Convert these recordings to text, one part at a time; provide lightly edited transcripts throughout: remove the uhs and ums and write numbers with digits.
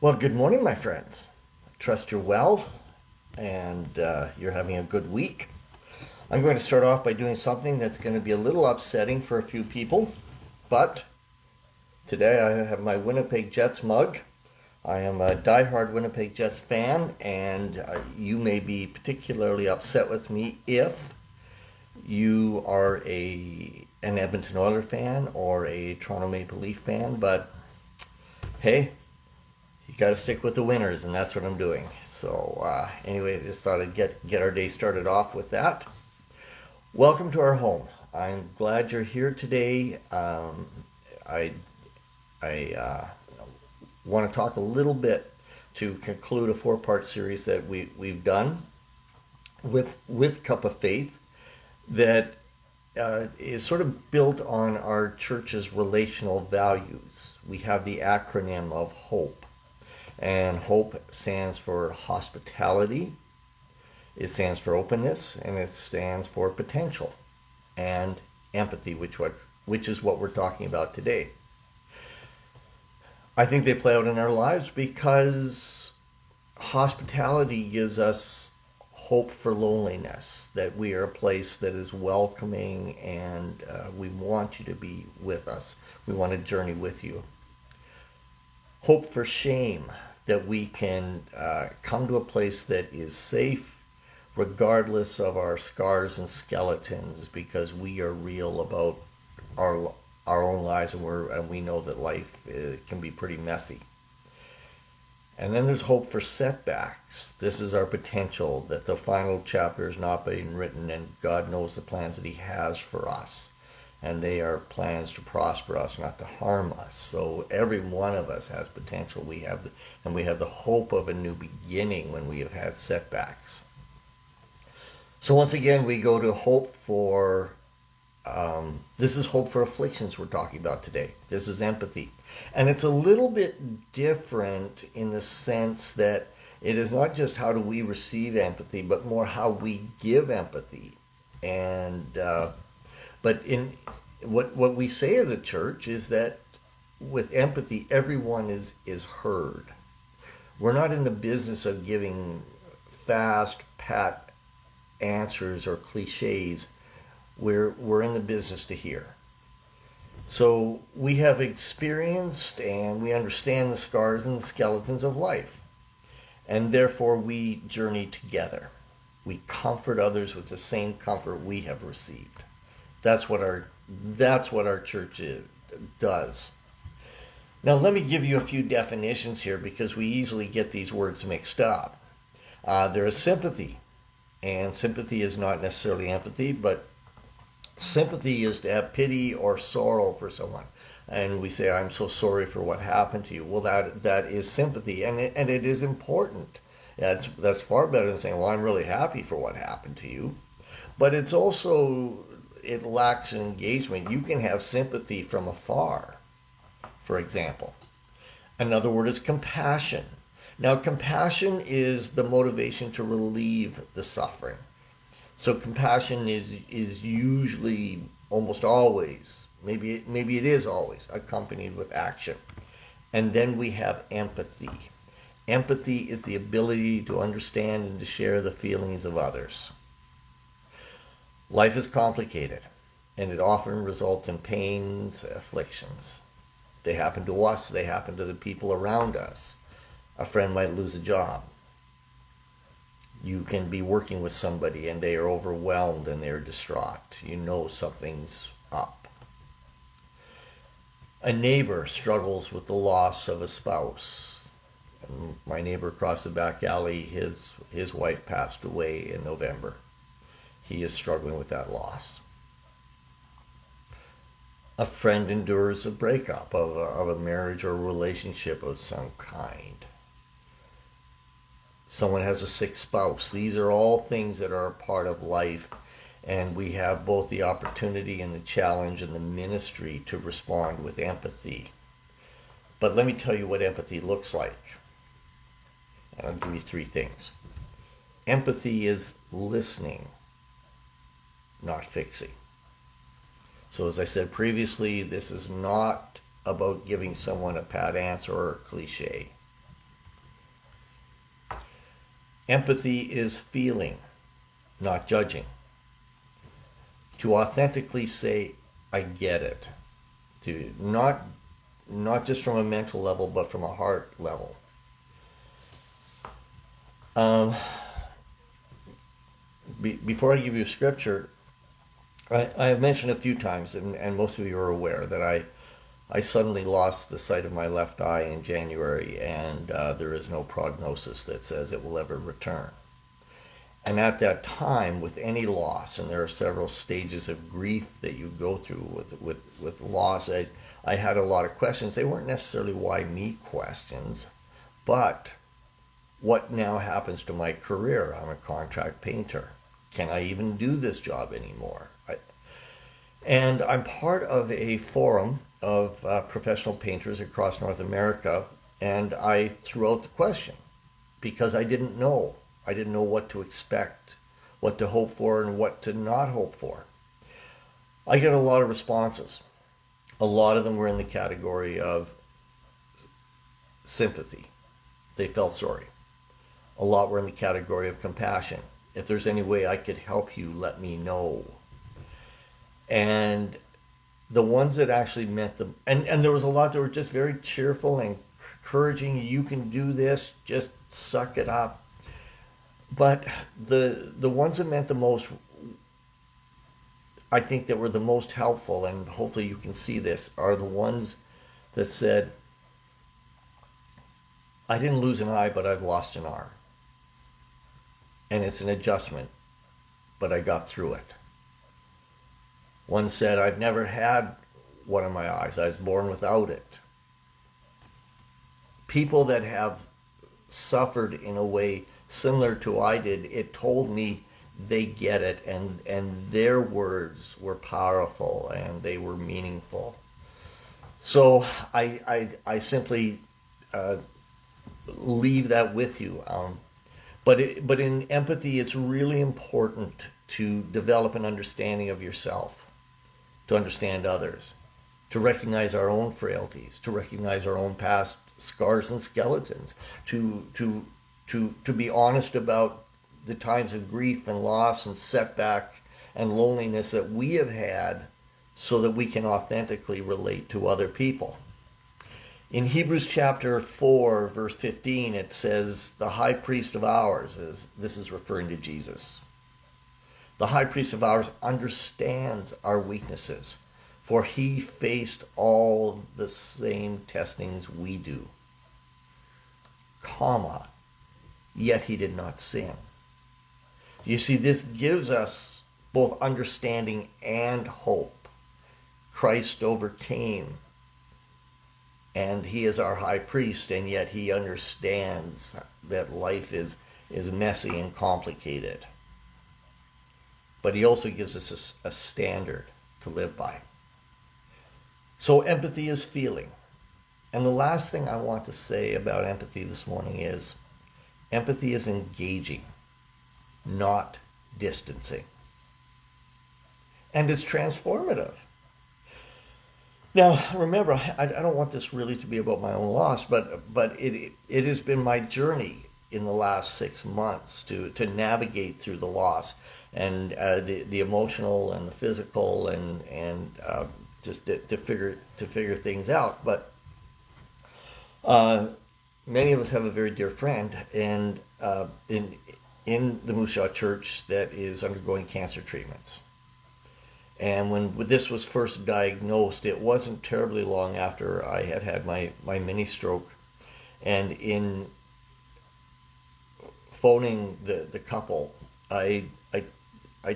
Well, good morning, my friends. I trust you're well and you're having a good week. I'm going to start off by doing something that's going to be a little upsetting for a few people, but today I have my Winnipeg Jets mug. I am a diehard Winnipeg Jets fan, and you may be particularly upset with me if you are an Edmonton Oilers fan or a Toronto Maple Leaf fan, but hey, you got to stick with the winners, and that's what I'm doing. So anyway, just thought I'd get our day started off with that. Welcome to our home. I'm glad you're here today. I I want to talk a little bit to conclude a four-part series that we've done with Cup of Faith that is sort of built on our church's relational values. We have the acronym of HOPE. And HOPE stands for hospitality, it stands for openness, and it stands for potential and empathy, which is what we're talking about today. I think they play out in our lives because hospitality gives us hope for loneliness, that we are a place that is welcoming and we want you to be with us. We want to journey with you. Hope for shame, that we can come to a place that is safe regardless of our scars and skeletons because we are real about our our own lives, and we know that life can be pretty messy. And then there's hope for setbacks. This is our potential, that the final chapter is not being written and God knows the plans that he has for us. And they are plans to prosper us, not to harm us. So every one of us has potential. We have the hope of a new beginning when we have had setbacks. So once again, we go to hope for. This is hope for afflictions we're talking about today. This is empathy, and it's a little bit different in the sense that it is not just how do we receive empathy, but more how we give empathy, and. But in what we say as a church is that with empathy, everyone is heard. We're not in the business of giving fast, pat answers or cliches. We're in the business to hear. So we have experienced and we understand the scars and the skeletons of life, and therefore we journey together. We comfort others with the same comfort we have received. That's what our church does. Now let me give you a few definitions here because we easily get these words mixed up. There is sympathy, and sympathy is not necessarily empathy, but sympathy is to have pity or sorrow for someone. And we say, I'm so sorry for what happened to you. Well, that is sympathy, and it is important. That's far better than saying, well, I'm really happy for what happened to you. But it's also, it lacks engagement. You can have sympathy from afar, for example. Another word is compassion. Now, compassion is the motivation to relieve the suffering. So compassion is usually, almost always, maybe it is always accompanied with action. And then we have empathy. Empathy is the ability to understand and to share the feelings of others. Life is complicated, and it often results in pains, afflictions. They happen to us, they happen to the people around us. A friend might lose a job. You can be working with somebody and they are overwhelmed and they're distraught. You know something's up. A neighbor struggles with the loss of a spouse. And my neighbor across the back alley, his wife passed away in November. He is struggling with that loss. A friend endures a breakup of a marriage or a relationship of some kind. Someone has a sick spouse. These are all things that are a part of life, and we have both the opportunity and the challenge and the ministry to respond with empathy. But let me tell you what empathy looks like. And I'll give you three things. Empathy is listening, not fixing. So as I said previously, this is not about giving someone a pat answer or a cliche. Empathy is feeling, not judging. To authentically say, I get it. To not just from a mental level, but from a heart level. Before I give you scripture, I have mentioned a few times, and most of you are aware, that I suddenly lost the sight of my left eye in January, and there is no prognosis that says it will ever return. And at that time, with any loss, and there are several stages of grief that you go through with loss, I had a lot of questions. They weren't necessarily why me questions, but what now happens to my career? I'm a contract painter. Can I even do this job anymore? And I'm part of a forum of professional painters across North America, and I threw out the question because I didn't know. I didn't know what to expect, what to hope for, and what to not hope for. I get a lot of responses. A lot of them were in the category of sympathy. They felt sorry. A lot were in the category of compassion. If there's any way I could help you, let me know. And the ones that actually meant them, and there was a lot that were just very cheerful and encouraging. You can do this, just suck it up. But the ones that meant the most, I think that were the most helpful, and hopefully you can see this, are the ones that said, I didn't lose an eye, but I've lost an arm. And it's an adjustment, but I got through it. One said, I've never had one of my eyes. I was born without it. People that have suffered in a way similar to I did, it told me they get it, and their words were powerful and they were meaningful. So I simply leave that with you. But in empathy, it's really important to develop an understanding of yourself, to understand others, to recognize our own frailties, to recognize our own past scars and skeletons, to be honest about the times of grief and loss and setback and loneliness that we have had, so that we can authentically relate to other people. In Hebrews chapter 4, verse 15, it says, the high priest of ours, this is referring to Jesus, the high priest of ours understands our weaknesses, for he faced all the same testings we do, comma, yet he did not sin. You see, this gives us both understanding and hope. Christ overcame, and he is our high priest, and yet he understands that life is messy and complicated. But he also gives us a standard to live by. So empathy is feeling. And the last thing I want to say about empathy this morning is empathy is engaging, not distancing. And it's transformative. Now, remember, I don't want this really to be about my own loss, but it has been my journey in the last 6 months to navigate through the loss, and the emotional and the physical, and just to figure things out. But many of us have a very dear friend, and in the Moose Jaw Church, that is undergoing cancer treatments. And when this was first diagnosed, it wasn't terribly long after I had had my mini stroke. And in phoning the couple, I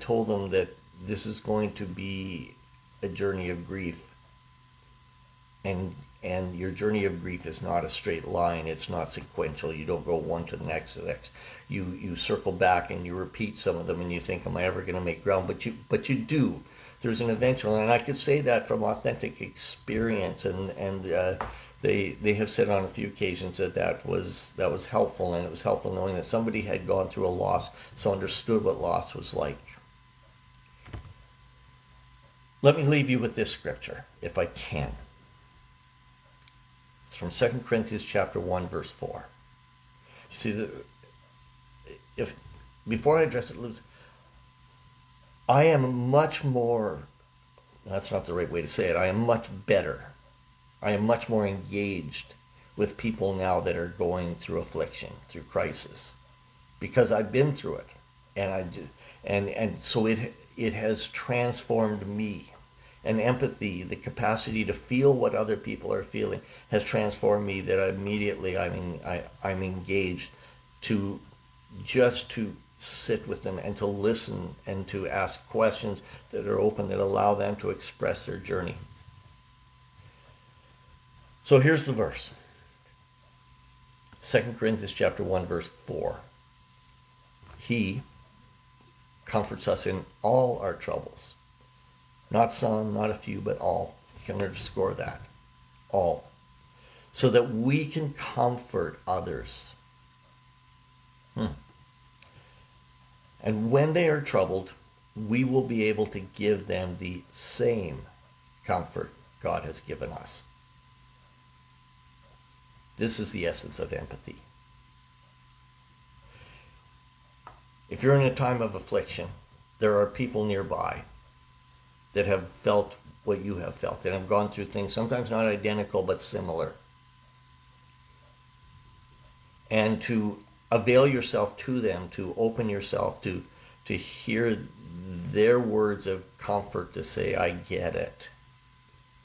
told them that this is going to be a journey of grief. And your journey of grief is not a straight line. It's not sequential. You don't go one to the next to the next. You circle back and you repeat some of them, and you think, am I ever going to make ground? But you do. There's an eventual, and I could say that from authentic experience, and they have said on a few occasions that was helpful, and it was helpful knowing that somebody had gone through a loss, so understood what loss was like. Let me leave you with this scripture, if I can. It's from 2 Corinthians chapter 1, verse 4. You see, if before I address it, I am much more, that's not the right way to say it, I am much better. I am much more engaged with people now that are going through affliction, through crisis, because I've been through it, and so it has transformed me. And empathy, the capacity to feel what other people are feeling, has transformed me. That immediately I'm engaged to just to sit with them and to listen and to ask questions that are open, that allow them to express their journey. So here's the verse. 2 Corinthians chapter 1, verse 4. He comforts us in all our troubles. Not some, not a few, but all. You can underscore that. All. So that we can comfort others. And when they are troubled, we will be able to give them the same comfort God has given us. This is the essence of empathy. If you're in a time of affliction, there are people nearby that have felt what you have felt, that have gone through things, sometimes not identical, but similar. And to avail yourself to them, to open yourself to hear their words of comfort, to say, I get it.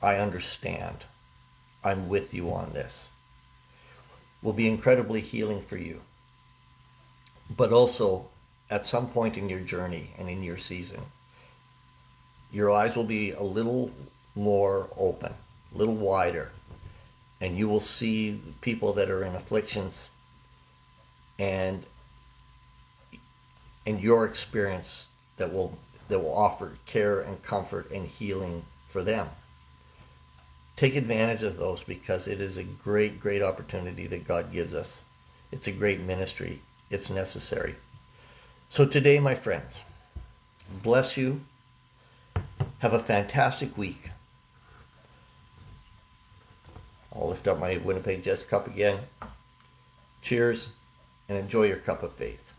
I understand. I'm with you on this. Will be incredibly healing for you. But also, at some point in your journey and in your season, your eyes will be a little more open, a little wider, and you will see people that are in afflictions and your experience that will offer care and comfort and healing for them. Take advantage of those, because it is a great, great opportunity that God gives us. It's a great ministry. It's necessary. So today, my friends, bless you. Have a fantastic week. I'll lift up my Winnipeg Jets cup again. Cheers, and enjoy your cup of faith.